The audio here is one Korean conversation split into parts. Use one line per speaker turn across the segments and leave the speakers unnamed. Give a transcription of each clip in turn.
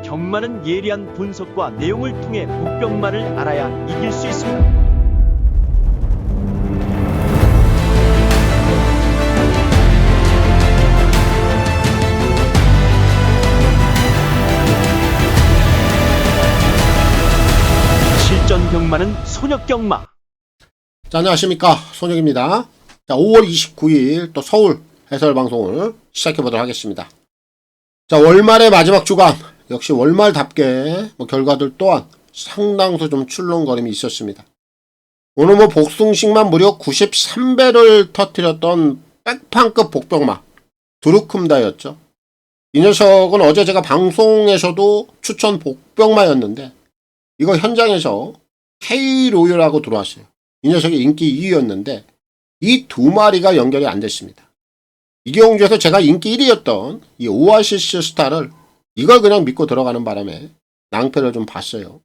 경마는 예리한 분석과 내용을 통해 복병마를 알아야 이길 수 있습니다. 실전 경마는 손혁경마.
자, 안녕하십니까, 손혁입니다. 자, 5월 29일 또 서울 해설방송을 시작해보도록 하겠습니다. 자, 월말의 마지막 주간, 역시 월말답게 결과들 또한 상당수 좀 출렁거림이 있었습니다. 오늘 복승식만 무려 93배를 터뜨렸던 백판급 복병마 드루쿰다였죠. 이 녀석은 어제 제가 방송에서도 추천 복병마였는데 이거 현장에서 K로열하고 들어왔어요. 이 녀석이 인기 2위였는데 이 두 마리가 연결이 안 됐습니다. 이 경주에서 제가 인기 1위였던 이 오아시스 스타를 이걸 그냥 믿고 들어가는 바람에 낭패를 좀 봤어요.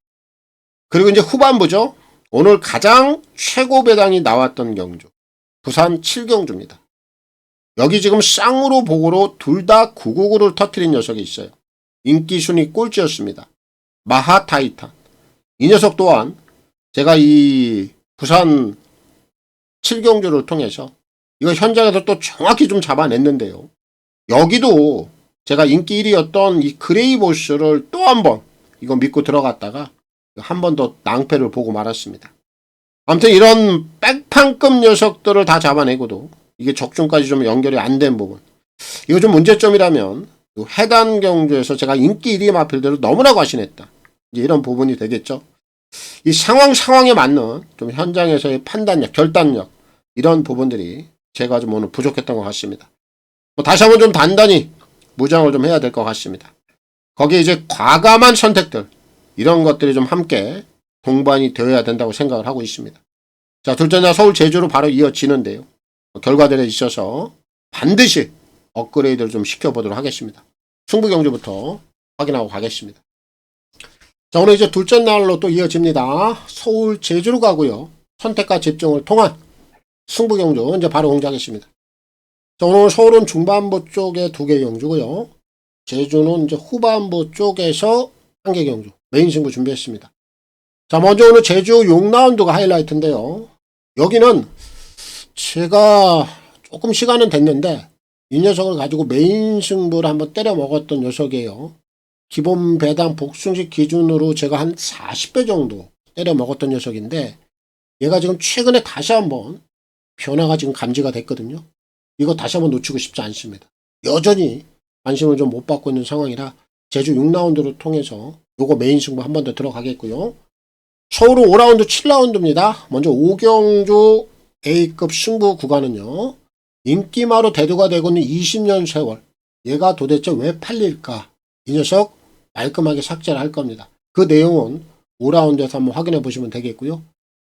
그리고 이제 후반부죠. 오늘 가장 최고 배당이 나왔던 경주, 부산 7경주입니다. 여기 지금 쌍으로 복으로 둘 다 999를 터뜨린 녀석이 있어요. 인기 순위 꼴찌였습니다. 마하타이탄. 이 녀석 또한 제가 이 부산 7경주를 통해서 이거 현장에서 또 정확히 좀 잡아냈는데요. 여기도 제가 인기 1위였던 이 그레이보스를 또 한 번 이거 믿고 들어갔다가 한 번 더 낭패를 보고 말았습니다. 아무튼 이런 백판급 녀석들을 다 잡아내고도 이게 적중까지 좀 연결이 안 된 부분, 이거 좀 문제점이라면 해당 경주에서 제가 인기 1위 마필대로 너무나 과신했다, 이제 이런 부분이 되겠죠. 이 상황에 맞는 좀 현장에서의 판단력, 결단력, 이런 부분들이 제가 좀 오늘 부족했던 것 같습니다. 다시 한번 좀 단단히 무장을 좀 해야 될 것 같습니다. 거기에 이제 과감한 선택들, 이런 것들이 좀 함께 동반이 되어야 된다고 생각을 하고 있습니다. 자, 둘째 날 서울 제주로 바로 이어지는데요. 결과들에 있어서 반드시 업그레이드를 좀 시켜보도록 하겠습니다. 승부 경주부터 확인하고 가겠습니다. 자, 오늘 이제 둘째 날로 또 이어집니다. 서울 제주로 가고요. 선택과 집중을 통한 승부 경주 이제 바로 공개하겠습니다. 자, 오늘 서울은 중반부 쪽에 2개 경주고요. 제주는 이제 후반부 쪽에서 1개 경주, 메인 승부 준비했습니다. 자, 먼저 오늘 제주 6라운드가 하이라이트인데요. 여기는 제가 조금 시간은 됐는데 이 녀석을 가지고 메인 승부를 한번 때려 먹었던 녀석이에요. 기본 배당 복승식 기준으로 제가 한 40배 정도 때려 먹었던 녀석인데 얘가 지금 최근에 다시 한번 변화가 지금 감지가 됐거든요. 이거 다시 한번 놓치고 싶지 않습니다. 여전히 관심을 좀 못 받고 있는 상황이라 제주 6라운드를 통해서 요거 메인 승부 한 번 더 들어가겠고요. 서울은 5라운드 7라운드입니다. 먼저 5경주 A급 승부 구간은요. 인기마로 대두가 되고 있는 20년 세월. 얘가 도대체 왜 팔릴까? 이 녀석 깔끔하게 삭제를 할 겁니다. 그 내용은 5라운드에서 한번 확인해 보시면 되겠고요.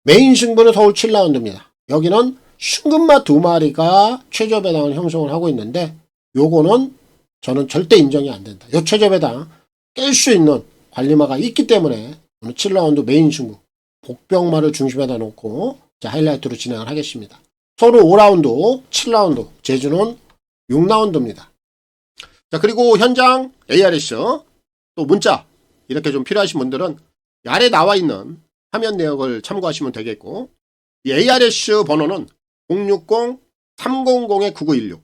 메인 승부는 서울 7라운드입니다. 여기는 순금마 2마리가 최저 배당을 형성을 하고 있는데 요거는 저는 절대 인정이 안 된다. 요 최저 배당 깰 수 있는 관리마가 있기 때문에 오늘 7라운드 메인 승부 복병마를 중심에다 놓고 자, 하이라이트로 진행을 하겠습니다. 서울은 5라운드, 7라운드, 제주는 6라운드입니다. 자, 그리고 현장 ARS 또 문자 이렇게 좀 필요하신 분들은 아래 나와 있는 화면 내역을 참고하시면 되겠고, 이 ARS 번호는 060-300-9916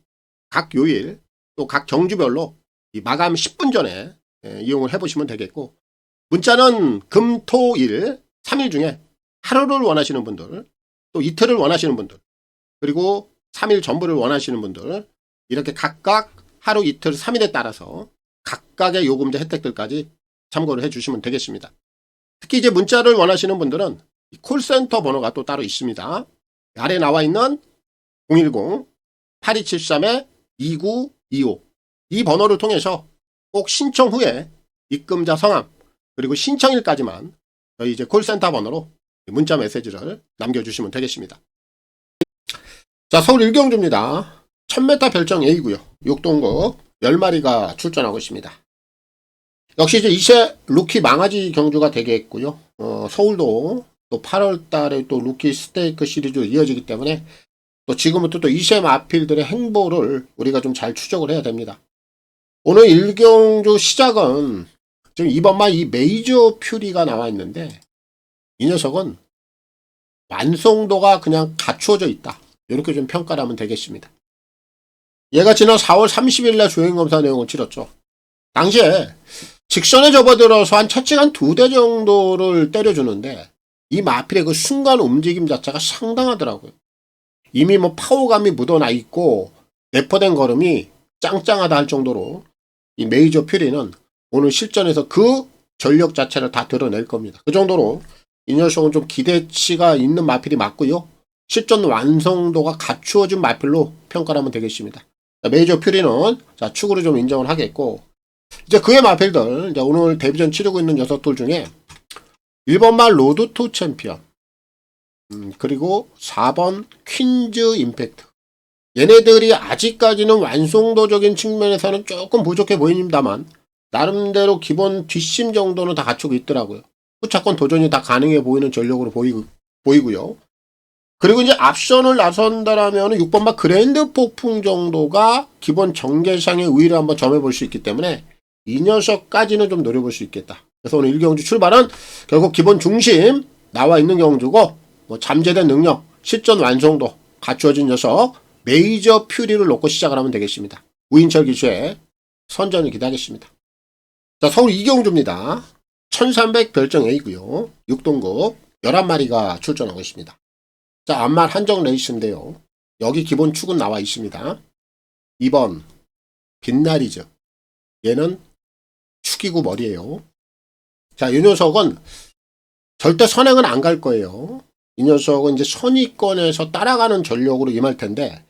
각 요일 또 각 경주별로 이 마감 10분 전에 이용을 해보시면 되겠고, 문자는 금, 토, 일 3일 중에 하루를 원하시는 분들, 또 이틀을 원하시는 분들, 그리고 3일 전부를 원하시는 분들, 이렇게 각각 하루, 이틀, 3일에 따라서 각각의 요금제 혜택들까지 참고를 해주시면 되겠습니다. 특히 이제 문자를 원하시는 분들은 콜센터 번호가 또 따로 있습니다. 아래 나와 있는 010-8273-2925 이 번호를 통해서 꼭 신청 후에 입금자 성함 그리고 신청일까지만 저희 이제 콜센터 번호로 문자 메시지를 남겨주시면 되겠습니다. 자, 서울 1경주입니다. 1000m 별정 A고요. 6동급 10마리가 출전하고 있습니다. 역시 이제 2세 루키 망아지 경주가 되겠고요. 서울도 또 8월 달에 또 루키 스테이크 시리즈로 이어지기 때문에 또 지금부터 또 2세 마필들의 행보를 우리가 좀 잘 추적을 해야 됩니다. 오늘 1경주 시작은 지금 2번마 이 메이저 퓨리가 나와 있는데 이 녀석은 완성도가 그냥 갖추어져 있다. 이렇게 좀 평가를 하면 되겠습니다. 얘가 지난 4월 30일 날 주행검사 내용을 치렀죠. 당시에 직선에 접어들어서 한 채찍 2대 정도를 때려주는데 이 마필의 그 순간 움직임 자체가 상당하더라고요. 이미 뭐 파워감이 묻어나 있고 내포된 걸음이 짱짱하다 할 정도로 이 메이저 퓨리는 오늘 실전에서 그 전력 자체를 다 드러낼 겁니다. 그 정도로 이 녀석은 좀 기대치가 있는 마필이 맞고요. 실전 완성도가 갖추어진 마필로 평가를 하면 되겠습니다. 자, 메이저 퓨리는 자, 축으로 좀 인정을 하겠고, 이제 그의 마필들, 이제 오늘 데뷔전 치르고 있는 녀석들 중에 1번마 로드 투 챔피언, 그리고 4번 퀸즈 임팩트. 얘네들이 아직까지는 완성도적인 측면에서는 조금 부족해 보입니다만 나름대로 기본 뒷심 정도는 다 갖추고 있더라고요. 후차권 도전이 다 가능해 보이는 전력으로 보이고요. 그리고 이제 앞선을 나선다라면 6번마 그랜드 폭풍 정도가 기본 전개상의 우위를 한번 점해볼 수 있기 때문에 이 녀석까지는 좀 노려볼 수 있겠다. 그래서 오늘 1경주 출발은 결국 기본 중심 나와 있는 경주고, 뭐 잠재된 능력, 실전 완성도 갖추어진 녀석 메이저 퓨리를 놓고 시작을 하면 되겠습니다. 우인철 기수의 선전을 기대하겠습니다. 자, 서울 2경주입니다. 1300 별정 A고요. 6동급 11마리가 출전하고 있습니다. 자, 암말 한정 레이스인데요. 여기 기본 축은 나와 있습니다. 2번 빛나리즈. 얘는 축이고 머리예요. 자, 이 녀석은 절대 선행은 안 갈 거예요. 이 녀석은 이제 선위권에서 따라가는 전력으로 임할 텐데,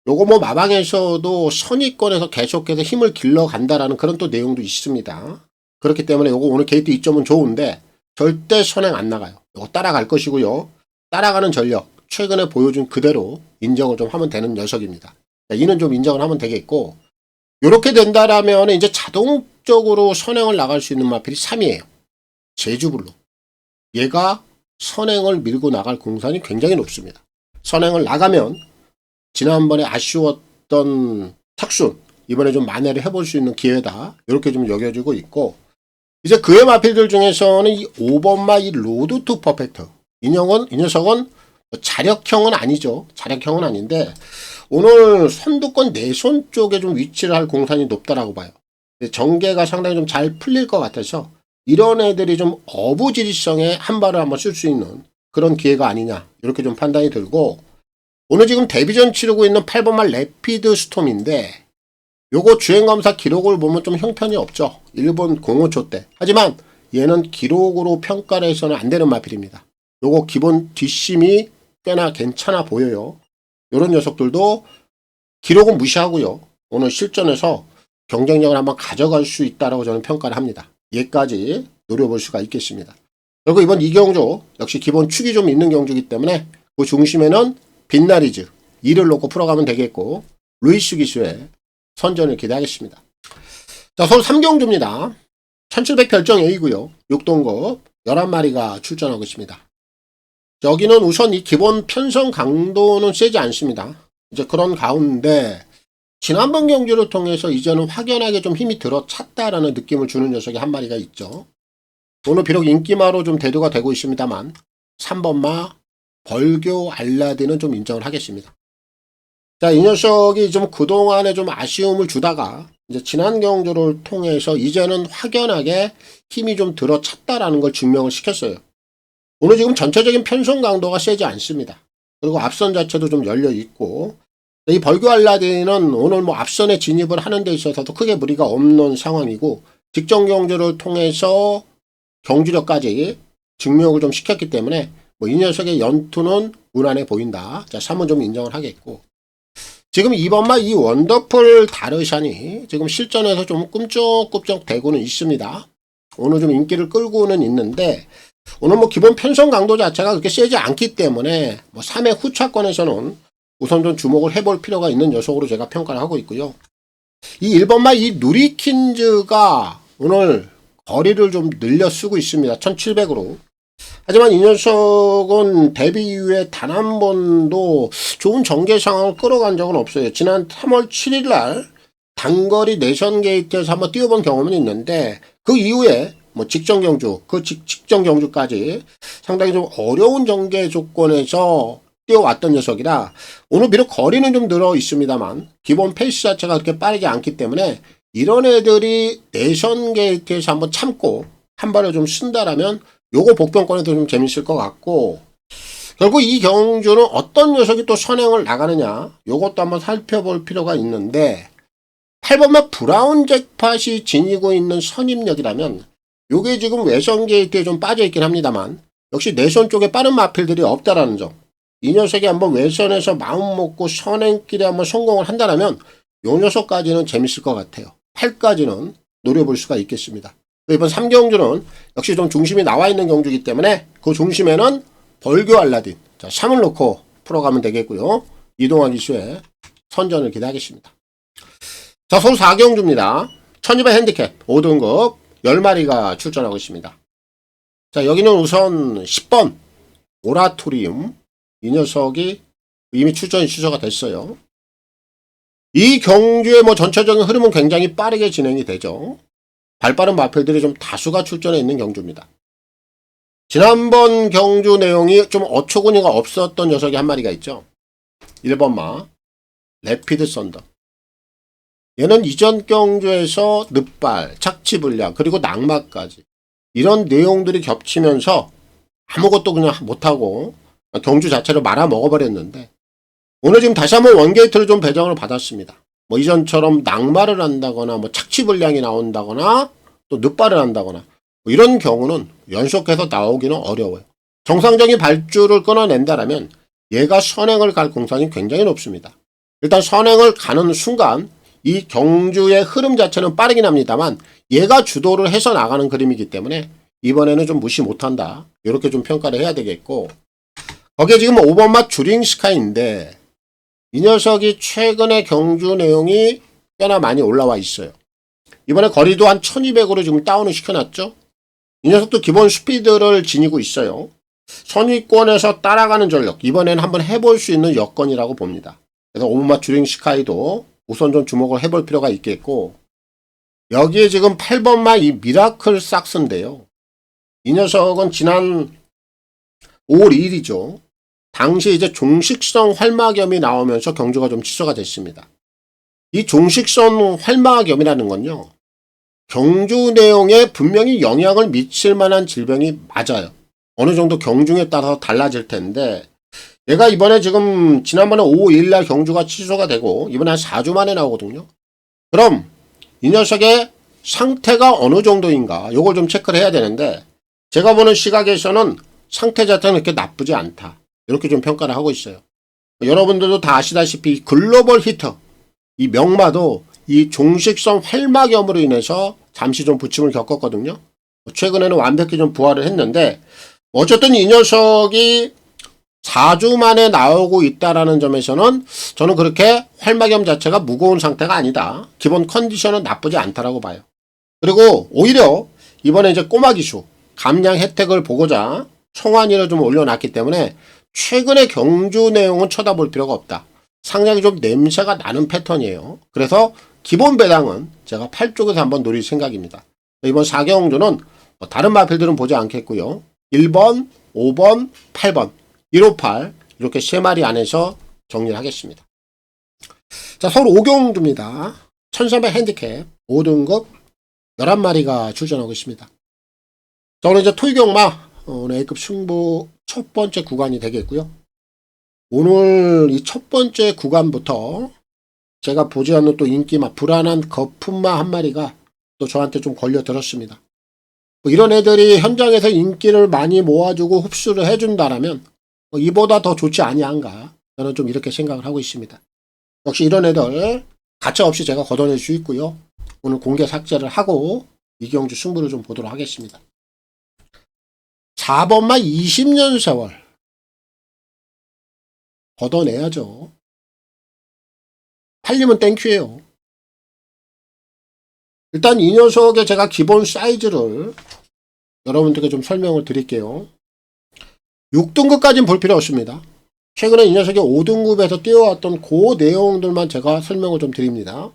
요거 뭐 마방에서도 선위권에서 계속해서 힘을 길러 간다라는 그런 또 내용도 있습니다. 그렇기 때문에 요거 오늘 게이트 2점은 좋은데 절대 선행 안 나가요. 요거 따라갈 것이고요. 따라가는 전력 최근에 보여준 그대로 인정을 좀 하면 되는 녀석입니다. 자, 이는 좀 인정을 하면 되겠고, 요렇게 된다라면 이제 자동적으로 선행을 나갈 수 있는 마필이 3이에요. 제주블루. 얘가 선행을 밀고 나갈 공산이 굉장히 높습니다. 선행을 나가면 지난번에 아쉬웠던 탁순 이번에 좀 만회를 해볼 수 있는 기회다. 이렇게 좀 여겨지고 있고, 이제 그의 마필들 중에서는 이 5번마 이 로드 투 퍼펙트. 이 녀석은 자력형은 아니죠. 자력형은 아닌데 오늘 선두권 내손 쪽에 좀 위치를 할 공산이 높다라고 봐요. 전개가 상당히 좀 잘 풀릴 것 같아서 이런 애들이 좀 어부지리성에 한 발을 한번 쓸 수 있는 그런 기회가 아니냐, 이렇게 좀 판단이 들고, 오늘 지금 데뷔전 치르고 있는 8번마 래피드 스톰인데 요거 주행검사 기록을 보면 좀 형편이 없죠. 일본 05초 때. 하지만 얘는 기록으로 평가를 해서는 안 되는 마필입니다. 요거 기본 뒷심이 꽤나 괜찮아 보여요. 요런 녀석들도 기록은 무시하고요. 오늘 실전에서 경쟁력을 한번 가져갈 수 있다라고 저는 평가를 합니다. 얘까지 노려볼 수가 있겠습니다. 그리고 이번 2경주 역시 기본 축이 좀 있는 경주이기 때문에 그 중심에는 빛나리즈 이를 놓고 풀어가면 되겠고, 루이스 기수의 선전을 기대하겠습니다. 자, 서울 3경주입니다. 1700 별정 A고요. 6동급 11마리가 출전하고 있습니다. 여기는 우선 이 기본 편성 강도는 세지 않습니다. 이제 그런 가운데 지난번 경주를 통해서 이제는 확연하게 좀 힘이 들어찼다라는 느낌을 주는 녀석이 한 마리가 있죠. 오늘 비록 인기마로 좀 대두가 되고 있습니다만 3번마 벌교 알라딘은 좀 인정을 하겠습니다. 자, 이 녀석이 좀 그동안에 좀 아쉬움을 주다가 이제 지난 경주를 통해서 이제는 확연하게 힘이 좀 들어찼다라는 걸 증명을 시켰어요. 오늘 지금 전체적인 편성 강도가 세지 않습니다. 그리고 앞선 자체도 좀 열려 있고, 이 벌교 알라딘은 오늘 뭐 앞선에 진입을 하는 데 있어서도 크게 무리가 없는 상황이고, 직전 경주를 통해서 경주력까지 증명을 좀 시켰기 때문에 뭐 이 녀석의 연투는 무난해 보인다. 자, 3은 좀 인정을 하겠고, 지금 2번마 이 원더풀 다르샨이 지금 실전에서 좀 꿈쩍꿈쩍 대고는 있습니다. 오늘 좀 인기를 끌고는 있는데 오늘 뭐 기본 편성 강도 자체가 그렇게 세지 않기 때문에 뭐 3회 후차권에서는 우선 좀 주목을 해볼 필요가 있는 녀석으로 제가 평가를 하고 있고요. 이 1번마 이 누리킨즈가 오늘 거리를 좀 늘려 쓰고 있습니다. 1700으로. 하지만 이 녀석은 데뷔 이후에 단 한 번도 좋은 전개 상황을 끌어간 적은 없어요. 지난 3월 7일 날 단거리 내선 게이트에서 한번 뛰어본 경험은 있는데 그 이후에 뭐 직전 경주, 그 직전 경주까지 상당히 좀 어려운 전개 조건에서 뛰어왔던 녀석이라 오늘 비록 거리는 좀 늘어 있습니다만 기본 페이스 자체가 그렇게 빠르지 않기 때문에 이런 애들이 내선 게이트에서 한번 참고 한 발을 좀 쓴다라면 요거 복병권에도 좀 재밌을 것 같고, 결국 이 경주는 어떤 녀석이 또 선행을 나가느냐 요것도 한번 살펴볼 필요가 있는데, 8번마 브라운 잭팟이 지니고 있는 선입력이라면 요게 지금 외선 게이트에 좀 빠져있긴 합니다만 역시 내선 쪽에 빠른 마필들이 없다라는 점, 이 녀석이 한번 외선에서 마음 먹고 선행길에 한번 성공을 한다면 요 녀석까지는 재밌을 것 같아요. 8까지는 노려볼 수가 있겠습니다. 이번 3경주는 역시 좀 중심이 나와 있는 경주이기 때문에 그 중심에는 벌교 알라딘, 자 3을 놓고 풀어가면 되겠고요. 이동환 기수의 선전을 기대하겠습니다. 자, 서울 4경주입니다. 1200 핸디캡 5등급 10마리가 출전하고 있습니다. 자, 여기는 우선 10번 오라토리움, 이 녀석이 이미 출전이 취소가 됐어요. 이 경주의 뭐 전체적인 흐름은 굉장히 빠르게 진행이 되죠. 발빠른 마필들이 좀 다수가 출전해 있는 경주입니다. 지난번 경주 내용이 좀 어처구니가 없었던 녀석이 한 마리가 있죠. 1번마 레피드 썬더. 얘는 이전 경주에서 늑발, 착지 불량, 그리고 낙마까지 이런 내용들이 겹치면서 아무것도 그냥 못하고 경주 자체를 말아먹어버렸는데, 오늘 지금 다시 한번 원게이트를 좀 배정을 받았습니다. 뭐 이전처럼 낙마를 한다거나 뭐 착지 불량이 나온다거나 또 늑발을 한다거나 뭐 이런 경우는 연속해서 나오기는 어려워요. 정상적인 발주를 끊어낸다라면 얘가 선행을 갈 공산이 굉장히 높습니다. 일단 선행을 가는 순간 이 경주의 흐름 자체는 빠르긴 합니다만 얘가 주도를 해서 나가는 그림이기 때문에 이번에는 좀 무시 못한다, 이렇게 좀 평가를 해야 되겠고, 거기에 지금 5번마 주링 스카이인데 이 녀석이 최근에 경주 내용이 꽤나 많이 올라와 있어요. 이번에 거리도 한 1200으로 지금 다운을 시켜놨죠. 이 녀석도 기본 스피드를 지니고 있어요. 선위권에서 따라가는 전력, 이번에는 한번 해볼 수 있는 여건이라고 봅니다. 그래서 5번마 주링 스카이도 우선 좀 주목을 해볼 필요가 있겠고, 여기에 지금 8번마 이 미라클 삭스인데요. 이 녀석은 지난 5월 2일이죠. 당시 이제 종식성 활마겸이 나오면서 경주가 좀 취소가 됐습니다. 이 종식성 활마겸이라는 건요, 경주 내용에 분명히 영향을 미칠 만한 질병이 맞아요. 어느 정도 경중에 따라서 달라질 텐데, 얘가 이번에 지금 지난번에 5월 2일 날 경주가 취소가 되고 이번에 한 4주 만에 나오거든요. 그럼 이 녀석의 상태가 어느 정도인가 요걸 좀 체크를 해야 되는데, 제가 보는 시각에서는 상태 자체는 그렇게 나쁘지 않다, 이렇게 좀 평가를 하고 있어요. 여러분들도 다 아시다시피 글로벌 히터 이 명마도 이 종식성 활마겸으로 인해서 잠시 좀 부침을 겪었거든요. 최근에는 완벽히 좀 부활을 했는데, 어쨌든 이 녀석이 4주 만에 나오고 있다라는 점에서는 저는 그렇게 활마겸 자체가 무거운 상태가 아니다, 기본 컨디션은 나쁘지 않다라고 봐요. 그리고 오히려 이번에 이제 꼬마 기수 감량 혜택을 보고자 송환위를 좀 올려놨기 때문에 최근의 경주 내용은 쳐다볼 필요가 없다. 상당히 좀 냄새가 나는 패턴이에요. 그래서 기본 배당은 제가 8쪽에서 한번 노릴 생각입니다. 이번 4경주는 뭐 다른 마필들은 보지 않겠고요. 1번, 5번, 8번, 158 이렇게 3마리 안에서 정리를 하겠습니다. 자, 서울 5경주입니다. 1300 핸디캡 5등급 11마리가 출전하고 있습니다. 자, 오늘 이제 토이경마 오늘 A급 승부 첫 번째 구간이 되겠고요. 오늘 이 첫 번째 구간부터 제가 보지 않는 또 인기마, 불안한 거품마 한 마리가 또 저한테 좀 걸려 들었습니다. 뭐 이런 애들이 현장에서 인기를 많이 모아주고 흡수를 해준다라면 이보다 더 좋지 아니한가, 저는 좀 이렇게 생각을 하고 있습니다. 역시 이런 애들 가차없이 제가 걷어낼 수 있고요. 오늘 공개 삭제를 하고 이경주 승부를 좀 보도록 하겠습니다. 4번마 20년 세월 걷어내야죠. 팔리면 땡큐예요. 일단 이 녀석의 제가 기본 사이즈를 여러분들께 좀 설명을 드릴게요. 6등급까지는 볼 필요 없습니다. 최근에 이 녀석이 5등급에서 뛰어왔던 그 내용들만 제가 설명을 좀 드립니다.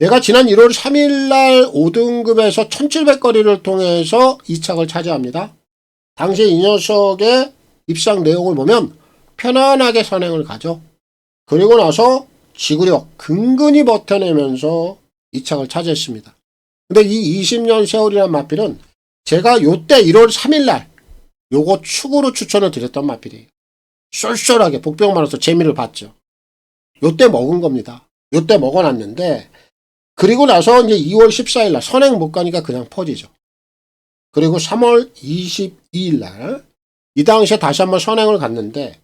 내가 지난 1월 3일날 5등급에서 1700거리를 통해서 2착을 차지합니다. 당시 이 녀석의 입상 내용을 보면 편안하게 선행을 가죠. 그리고 나서 지구력 근근히 버텨내면서 2착을 차지했습니다. 근데 이 20년 세월이라는 마필은 제가 요때 1월 3일날 요거 축으로 추천을 드렸던 마필이에요. 쏠쏠하게 복병만으로서 재미를 봤죠. 요때 먹은 겁니다. 요때 먹어놨는데 그리고 나서 이제 2월 14일날 선행 못 가니까 그냥 퍼지죠. 그리고 3월 22일날 이 당시에 다시 한번 선행을 갔는데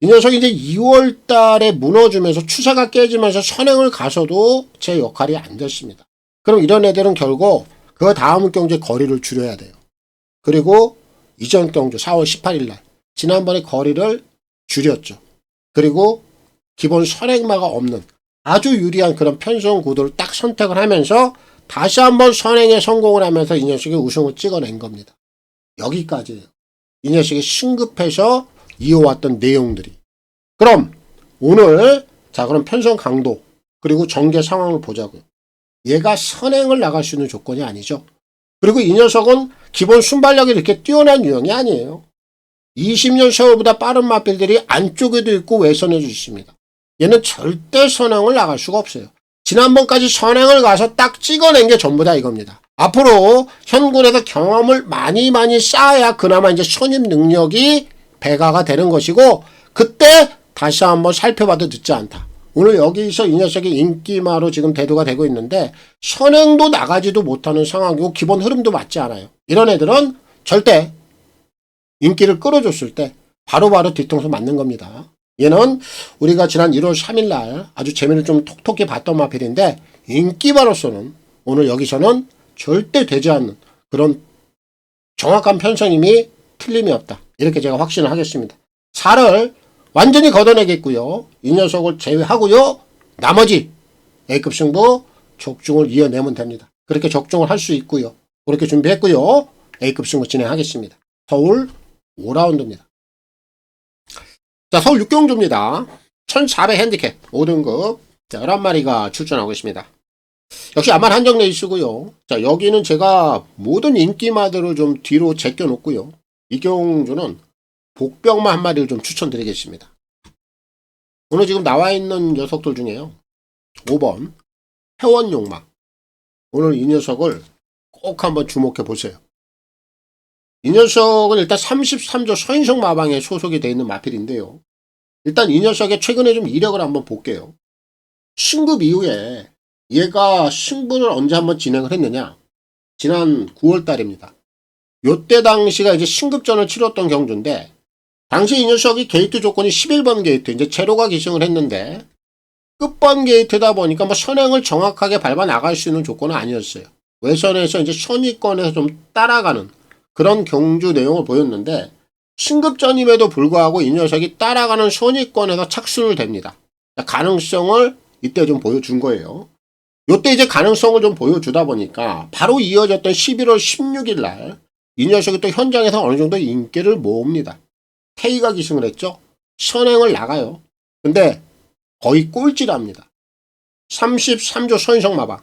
이 녀석이 이제 2월 달에 무너지면서 추세가 깨지면서 선행을 가서도 제 역할이 안 됐습니다. 그럼 이런 애들은 결국 그 다음 경주에 거리를 줄여야 돼요. 그리고 이전 경주 4월 18일날 지난번에 거리를 줄였죠. 그리고 기본 선행마가 없는 아주 유리한 그런 편성 구도를 딱 선택을 하면서 다시 한번 선행에 성공을 하면서 이 녀석이 우승을 찍어낸 겁니다. 여기까지예요. 이 녀석이 승급해서 이어왔던 내용들이. 그럼 오늘 그럼 편성 강도 그리고 전개 상황을 보자고요. 얘가 선행을 나갈 수 있는 조건이 아니죠. 그리고 이 녀석은 기본 순발력이 이렇게 뛰어난 유형이 아니에요. 20년 세월보다 빠른 마필들이 안쪽에도 있고 외선에도 있습니다. 얘는 절대 선행을 나갈 수가 없어요. 지난번까지 선행을 가서 딱 찍어낸 게 전부다 이겁니다. 앞으로 현군에서 경험을 많이 쌓아야 그나마 이제 선임 능력이 배가가 되는 것이고 그때 다시 한번 살펴봐도 늦지 않다. 오늘 여기서 이 녀석이 인기마로 지금 대두가 되고 있는데 선행도 나가지도 못하는 상황이고 기본 흐름도 맞지 않아요. 이런 애들은 절대 인기를 끌어줬을 때 바로바로 뒤통수 맞는 겁니다. 얘는 우리가 지난 1월 3일날 아주 재미를 좀 톡톡히 봤던 마필인데 인기마로서는 오늘 여기서는 절대 되지 않는 그런 정확한 편성임이 틀림이 없다. 이렇게 제가 확신을 하겠습니다. 4를 완전히 걷어내겠고요. 이 녀석을 제외하고요. 나머지 A급 승부 적중을 이어내면 됩니다. 그렇게 적중을 할 수 있고요. 그렇게 준비했고요. A급 승부 진행하겠습니다. 서울 5라운드입니다. 자, 서울 6경주입니다. 1400 핸디캡 5등급 11마리가 출전하고 있습니다. 역시 암만 한정 레이스고요. 자, 여기는 제가 모든 인기마들을 좀 뒤로 제껴 놓고요. 이 경주는 복병마 한 마리를 좀 추천드리겠습니다. 오늘 지금 나와 있는 녀석들 중에요. 5번 회원용마. 오늘 이 녀석을 꼭 한번 주목해 보세요. 이 녀석은 일단 33조 서인성 마방에 소속이 되어 있는 마필인데요. 일단 이 녀석의 최근에 좀 이력을 한번 볼게요. 승급 이후에 얘가 승부를 언제 한번 진행을 했느냐? 지난 9월 달입니다. 요때 당시가 이제 승급전을 치렀던 경주인데 당시 이 녀석이 게이트 조건이 11번 게이트, 이제 제로가 기승을 했는데 끝번 게이트다 보니까 뭐 선행을 정확하게 밟아 나갈 수 있는 조건은 아니었어요. 외선에서 이제 선위권에서 좀 따라가는 그런 경주 내용을 보였는데 승급전임에도 불구하고 이 녀석이 따라가는 선위권에서 착순을 됩니다. 가능성을 이때 좀 보여준 거예요. 요때 이제 가능성을 좀 보여주다 보니까 바로 이어졌던 11월 16일 날 이 녀석이 또 현장에서 어느 정도 인기를 모읍니다. K가 기승을 했죠. 선행을 나가요. 근데 거의 꼴찌랍니다. 33조 선성 마방.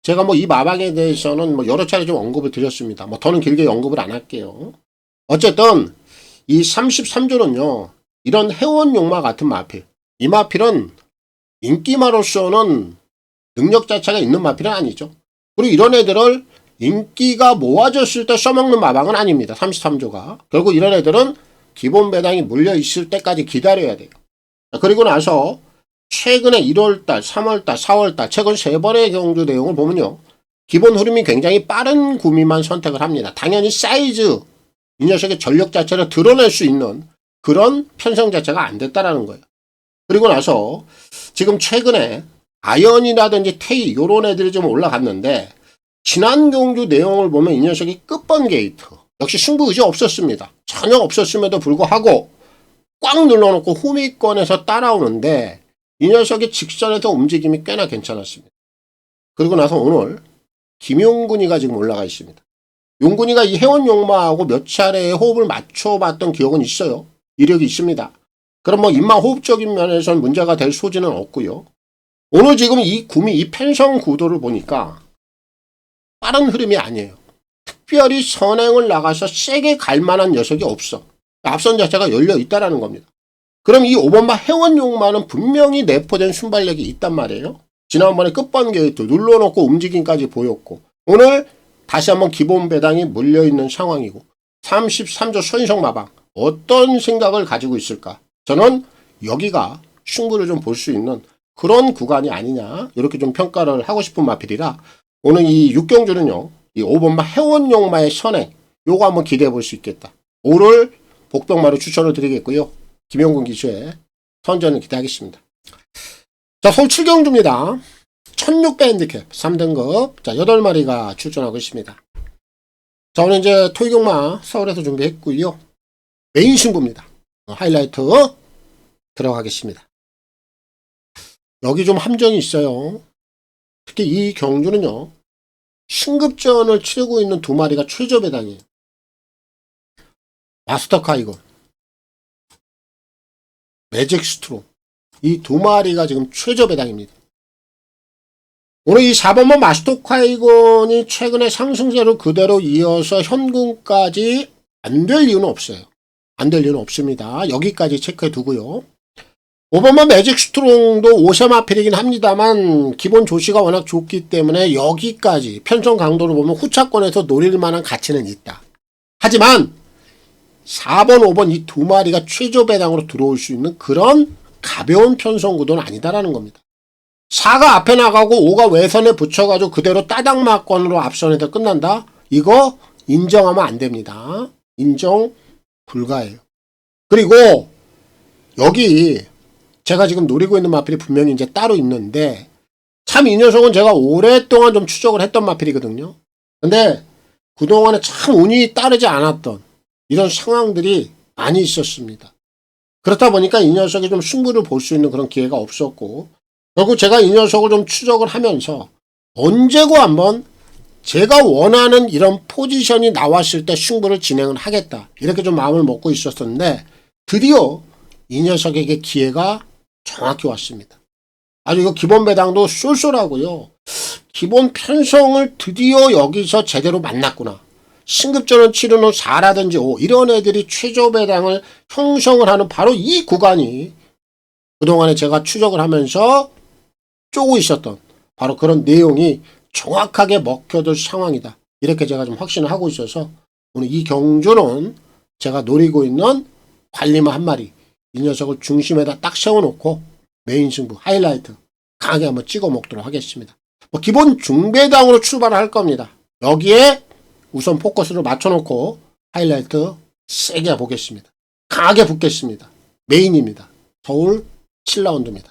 제가 뭐 이 마방에 대해서는 뭐 여러 차례 좀 언급을 드렸습니다. 뭐 더는 길게 언급을 안 할게요. 어쨌든 이 33조는요. 이런 회원 용마 같은 마필. 이 마필은 인기마로서는 능력 자체가 있는 마필은 아니죠. 그리고 이런 애들을 인기가 모아졌을 때 써먹는 마방은 아닙니다. 33조가. 결국 이런 애들은 기본 배당이 물려 있을 때까지 기다려야 돼요. 그리고 나서 최근에 1월달, 3월달, 4월달 최근 3번의 경주 내용을 보면요. 기본 흐름이 굉장히 빠른 구미만 선택을 합니다. 당연히 사이즈, 이 녀석의 전력 자체를 드러낼 수 있는 그런 편성 자체가 안 됐다라는 거예요. 그리고 나서 지금 최근에 아연이라든지 테이 요런 애들이 좀 올라갔는데 지난 경주 내용을 보면 이 녀석이 끝번 게이트 역시 승부 의지 없었습니다. 전혀 없었음에도 불구하고 꽉 눌러놓고 후미권에서 따라오는데 이 녀석이 직선에서 움직임이 꽤나 괜찮았습니다. 그리고 나서 오늘 김용군이가 지금 올라가 있습니다. 용군이가 이 회원용마하고 몇 차례의 호흡을 맞춰봤던 기억은 있어요. 이력이 있습니다. 그럼 뭐 입마 호흡적인 면에서는 문제가 될 소지는 없고요. 오늘 지금 이 구미 이 펜션 구도를 보니까 빠른 흐름이 아니에요. 특별히 선행을 나가서 세게 갈 만한 녀석이 없어. 앞선 자체가 열려 있다라는 겁니다. 그럼 이 5번마 회원용마는 분명히 내포된 순발력이 있단 말이에요. 지난번에 끝번개에 눌러놓고 움직임까지 보였고, 오늘 다시 한번 기본 배당이 물려있는 상황이고, 33조 손성마방 어떤 생각을 가지고 있을까? 저는 여기가 승부를 좀 볼 수 있는 그런 구간이 아니냐, 이렇게 좀 평가를 하고 싶은 마필이라 오늘 이 6경주는요, 이 5번마 회원용마의 선행, 요거 한번 기대해 볼 수 있겠다. 5를 복병마로 추천을 드리겠고요. 김용근 기수의 선전을 기대하겠습니다. 자, 서울 7경주입니다. 1600 핸디캡 3등급. 자, 8마리가 출전하고 있습니다. 자, 오늘 이제 토익용마 서울에서 준비했고요. 메인 승부입니다. 하이라이트 들어가겠습니다. 여기 좀 함정이 있어요. 특히 이 경주는요, 신급전을 치르고 있는 두 마리가 최저 배당이에요. 마스터 카이건, 매직 스트로, 이 두 마리가 지금 최저 배당입니다. 오늘 이 4번만 마스터 카이건이 최근에 상승세로 그대로 이어서 현금까지 안 될 이유는 없어요. 안 될 이유는 없습니다. 여기까지 체크해 두고요. 5번만 매직 스트롱도 오셔마필이긴 합니다만 기본 조시가 워낙 좋기 때문에 여기까지 편성 강도를 보면 후차권에서 노릴 만한 가치는 있다. 하지만 4번, 5번 이 두 마리가 최저 배당으로 들어올 수 있는 그런 가벼운 편성 구도는 아니다라는 겁니다. 4가 앞에 나가고 5가 외선에 붙여가지고 그대로 따닥마권으로 앞선에서 끝난다? 이거 인정하면 안 됩니다. 인정 불가해요. 그리고 여기 제가 지금 노리고 있는 마필이 분명히 이제 따로 있는데, 참 이 녀석은 제가 오랫동안 좀 추적을 했던 마필이거든요. 근데 그동안에 참 운이 따르지 않았던 이런 상황들이 많이 있었습니다. 그렇다 보니까 이 녀석이 좀 승부를 볼 수 있는 그런 기회가 없었고, 결국 제가 이 녀석을 좀 추적을 하면서 언제고 한번 제가 원하는 이런 포지션이 나왔을 때 승부를 진행을 하겠다, 이렇게 좀 마음을 먹고 있었는데 드디어 이 녀석에게 기회가 정확히 왔습니다. 아주 이거 기본 배당도 쏠쏠하고요. 기본 편성을 드디어 여기서 제대로 만났구나. 신급전을 치른 후 4라든지 5 이런 애들이 최저 배당을 형성을 하는 바로 이 구간이 그동안에 제가 추적을 하면서 쪼고 있었던 바로 그런 내용이 정확하게 먹혀들 상황이다. 이렇게 제가 좀 확신을 하고 있어서 오늘 이 경주는 제가 노리고 있는 관리마 한 마리, 이 녀석을 중심에다 딱 세워놓고 메인 승부 하이라이트 강하게 한번 찍어 먹도록 하겠습니다. 기본 중배당으로 출발을 할 겁니다. 여기에 우선 포커스를 맞춰놓고 하이라이트 세게 보겠습니다. 강하게 붙겠습니다. 메인입니다. 서울 7라운드입니다.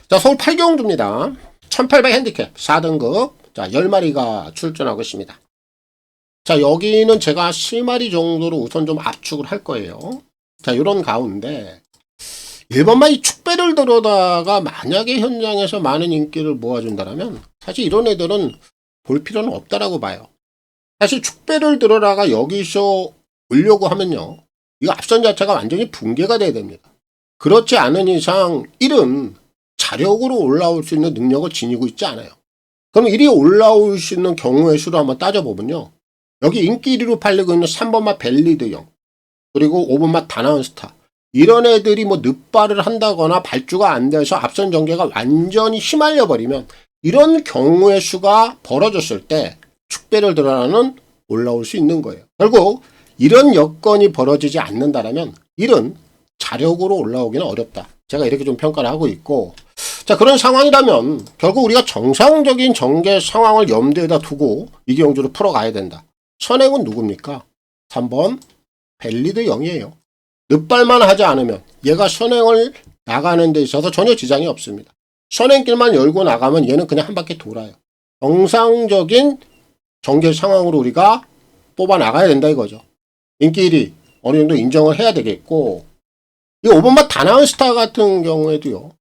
자, 서울 8경주입니다. 1800 핸디캡 4등급. 자, 10마리가 출전하고 있습니다. 자, 여기는 제가 10마리 정도로 우선 좀 압축을 할 거예요. 자, 요런 가운데 1번만 이 축배를 들어다가 만약에 현장에서 많은 인기를 모아준다면 사실 이런 애들은 볼 필요는 없다라고 봐요. 사실 축배를 들어다가 여기서 오려고 하면요, 이거 앞선 자체가 완전히 붕괴가 돼야 됩니다. 그렇지 않은 이상 1은 자력으로 올라올 수 있는 능력을 지니고 있지 않아요. 그럼 1이 올라올 수 있는 경우의 수를 한번 따져보면요, 여기 인기 1위로 팔리고 있는 3번마 벨리드형, 그리고 5번마 다나운스타, 이런 애들이 뭐 늑발을 한다거나 발주가 안 돼서 앞선 전개가 완전히 휘말려 버리면 이런 경우의 수가 벌어졌을 때 축배를 들어라는 올라올 수 있는 거예요. 결국 이런 여건이 벌어지지 않는다라면 1은 자력으로 올라오기는 어렵다. 제가 이렇게 좀 평가를 하고 있고, 자, 그런 상황이라면 결국 우리가 정상적인 전개 상황을 염두에다 두고 이 경주를 풀어가야 된다. 선행은 누굽니까? 3번 벨리드 0이에요. 늑발만 하지 않으면 얘가 선행을 나가는 데 있어서 전혀 지장이 없습니다. 선행길만 열고 나가면 얘는 그냥 한 바퀴 돌아요. 정상적인 전개 상황으로 우리가 뽑아 나가야 된다 이거죠. 인기 1위 어느 정도 인정을 해야 되겠고, 이 5번마 다나운스타 같은 경우에도요,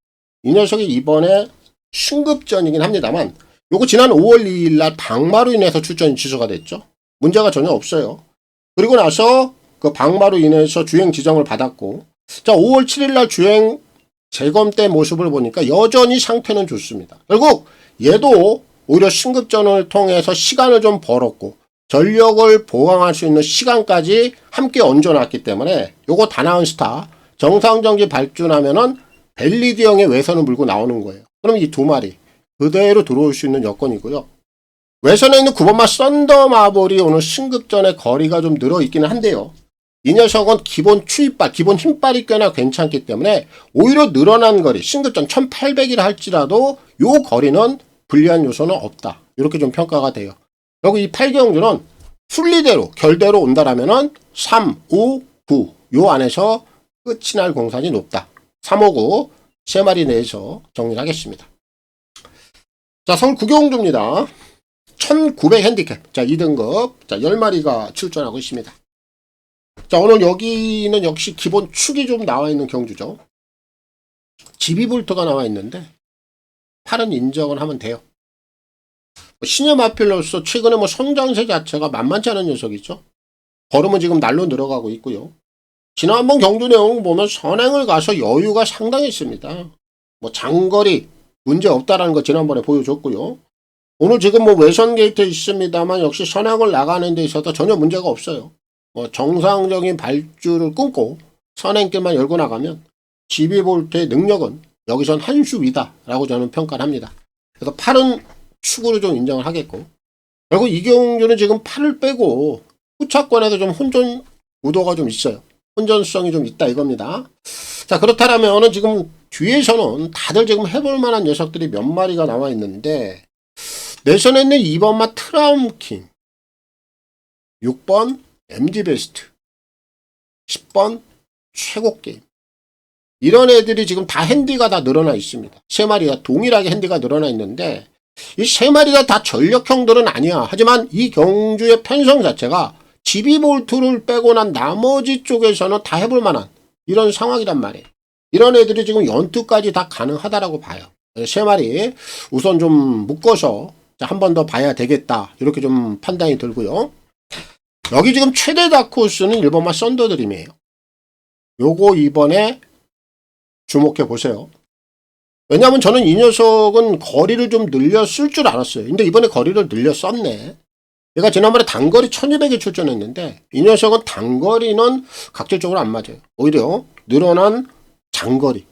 이 녀석이 이번에 신급전이긴 합니다만 요거 지난 5월 2일 날 방마로 인해서 출전이 취소가 됐죠. 문제가 전혀 없어요. 그리고 나서 그 방마로 인해서 주행 지정을 받았고, 자, 5월 7일 날 주행 재검 때 모습을 보니까 여전히 상태는 좋습니다. 결국 얘도 오히려 신급전을 통해서 시간을 좀 벌었고 전력을 보강할 수 있는 시간까지 함께 얹어놨기 때문에 요거 다나은 스타 정상정지 발준하면은 벨리드형의 외선을 물고 나오는 거예요. 그럼 이 두 마리 그대로 들어올 수 있는 여건이고요. 외선에 있는 9번마 썬더 마블이 오늘 신급전의 거리가 좀 늘어있기는 한데요. 이 녀석은 기본 추입발, 기본 힘발이 꽤나 괜찮기 때문에 오히려 늘어난 거리, 신급전 1800이라 할지라도 요 거리는 불리한 요소는 없다. 이렇게 좀 평가가 돼요. 그리고 이 8경주는 순리대로, 결대로 온다라면은 3, 5, 9 요 안에서 끝이 날 공산이 높다. 3, 5, 9 3마리 내에서 정리를 하겠습니다. 자, 서울 구경주입니다. 1900 핸디캡. 자, 2등급. 자, 10마리가 출전하고 있습니다. 자, 오늘 여기는 역시 기본 축이 좀 나와 있는 경주죠. 12볼트가 나와 있는데, 팔은 인정을 하면 돼요. 신여 마필로서 최근에 성장세 자체가 만만치 않은 녀석이죠. 걸음은 지금 날로 늘어가고 있고요. 지난번 경주 내용 보면 선행을 가서 여유가 상당했습니다. 장거리 문제 없다라는 거 지난번에 보여줬고요. 오늘 지금 외선 게이트에 있습니다만 역시 선행을 나가는 데 있어서 전혀 문제가 없어요. 정상적인 발주를 끊고 선행길만 열고 나가면 12볼트의 능력은 여기선 한 수 위다라고 저는 평가를 합니다. 그래서 팔은 축으로 좀 인정을 하겠고, 그리고 이 경주는 지금 팔을 빼고 후차권에도 좀 혼전 우도가 좀 있어요. 혼전성이 좀 있다 이겁니다. 자, 그렇다면은 지금 뒤에서는 다들 지금 해볼 만한 녀석들이 몇 마리가 나와 있는데, 내선에 있는 2번마 트라움킹, 6번 MG베스트, 10번 최고게임, 이런 애들이 지금 다 핸디가 다 늘어나 있습니다. 3마리가 동일하게 핸디가 늘어나 있는데 이 3마리가 다 전력형들은 아니야. 하지만 이 경주의 편성 자체가 12볼트를 빼고 난 나머지 쪽에서는 다 해볼 만한 이런 상황이란 말이에요. 이런 애들이 지금 연투까지 다 가능하다라고 봐요. 3마리 우선 좀 묶어서 한 번 더 봐야 되겠다. 이렇게 좀 판단이 들고요. 여기 지금 최대 다크호스는 1번마 썬더드림이에요. 요거 이번에 주목해 보세요. 왜냐하면 저는 이 녀석은 거리를 좀 늘려 쓸 줄 알았어요. 근데 이번에 거리를 늘려 썼네. 얘가 지난번에 단거리 1200에 출전했는데 이 녀석은 단거리는 각질적으로 안 맞아요. 오히려 늘어난 장거리.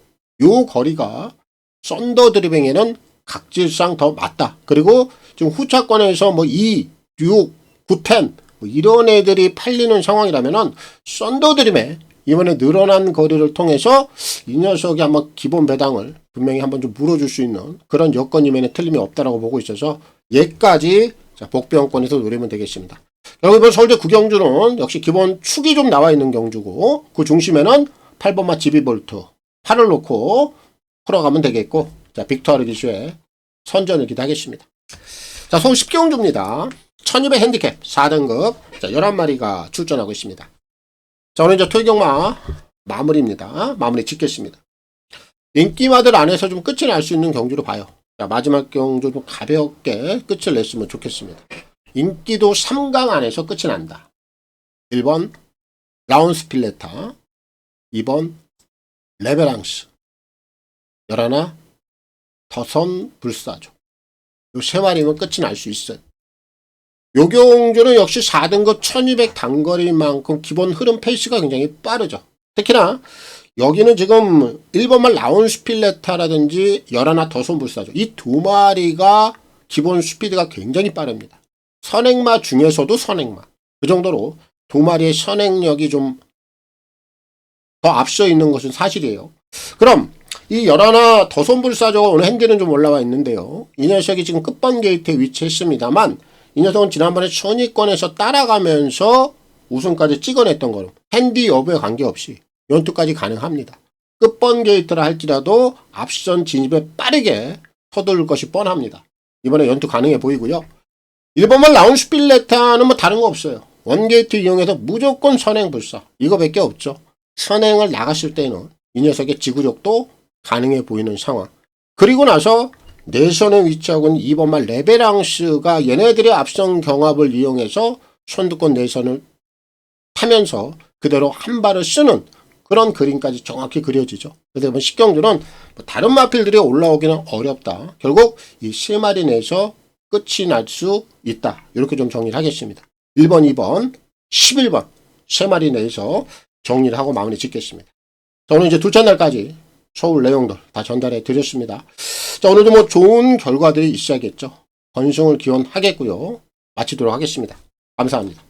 요 거리가 썬더드림에는 각질상 더 맞다. 그리고 지금 후차권에서 2, 6, 9, 10 이런 애들이 팔리는 상황이라면은 썬더드림에 이번에 늘어난 거리를 통해서 이 녀석이 한번 기본 배당을 분명히 한번 좀 물어줄 수 있는 그런 여건이면 틀림이 없다라고 보고 있어서 얘까지 복병권에서 노리면 되겠습니다. 그리고 이번 서울대 구경주는 역시 기본 축이 좀 나와 있는 경주고 그 중심에는 8번마 12볼트 8을 놓고 풀어가면 되겠고, 자, 빅토르 기수의 선전을 기대하겠습니다. 자, 서울 10경주입니다. 1200 핸디캡 4등급. 자, 11마리가 출전하고 있습니다. 자, 오늘 이제 토익경마 마무리입니다. 마무리 짓겠습니다. 인기마들 안에서 좀 끝이 날 수 있는 경주로 봐요. 자, 마지막 경주 좀 가볍게 끝을 냈으면 좋겠습니다. 인기도 3강 안에서 끝이 난다. 1번 라운스 필레타, 2번 레베랑스, 11 더선 불사조. 요 3마리면 끝이 날 수 있어요. 요 경주는 역시 4등급 1200 단거리만큼 기본 흐름 페이스가 굉장히 빠르죠. 특히나 여기는 지금 1번만 라운 스필레타라든지 11 더선 불사조. 이 두 마리가 기본 스피드가 굉장히 빠릅니다. 선행마 중에서도 선행마. 그 정도로 두 마리의 선행력이 좀 더 앞서 있는 것은 사실이에요. 그럼 이 11 더선 불사조가 오늘 핸디는 좀 올라와 있는데요. 이 녀석이 지금 끝번 게이트에 위치했습니다만 이 녀석은 지난번에 선위권에서 따라가면서 우승까지 찍어냈던 거로 핸디 여부에 관계없이 연투까지 가능합니다. 끝번 게이트라 할지라도 앞선 진입에 빠르게 서두를 것이 뻔합니다. 이번에 연투 가능해 보이고요. 1번만 라운 스필레타는 다른 거 없어요. 원게이트 이용해서 무조건 선행 불사. 이거밖에 없죠. 선행을 나갔을 때는 이 녀석의 지구력도 가능해 보이는 상황. 그리고 나서 내선에 위치하고 있는 2번만 레베랑스가 얘네들의 앞선 경합을 이용해서 선두권 내선을 타면서 그대로 한 발을 쓰는 그런 그림까지 정확히 그려지죠. 그래서 이번 10경주는 뭐 다른 마필들이 올라오기는 어렵다. 결국 이 3마리 내에서 끝이 날 수 있다. 이렇게 좀 정리를 하겠습니다. 1번, 2번, 11번 3마리 내에서 정리를 하고 마무리 짓겠습니다. 자, 오늘 이제 둘째 날까지 서울 내용들 다 전달해 드렸습니다. 자, 오늘도 뭐 좋은 결과들이 있어야겠죠. 건승을 기원하겠고요. 마치도록 하겠습니다. 감사합니다.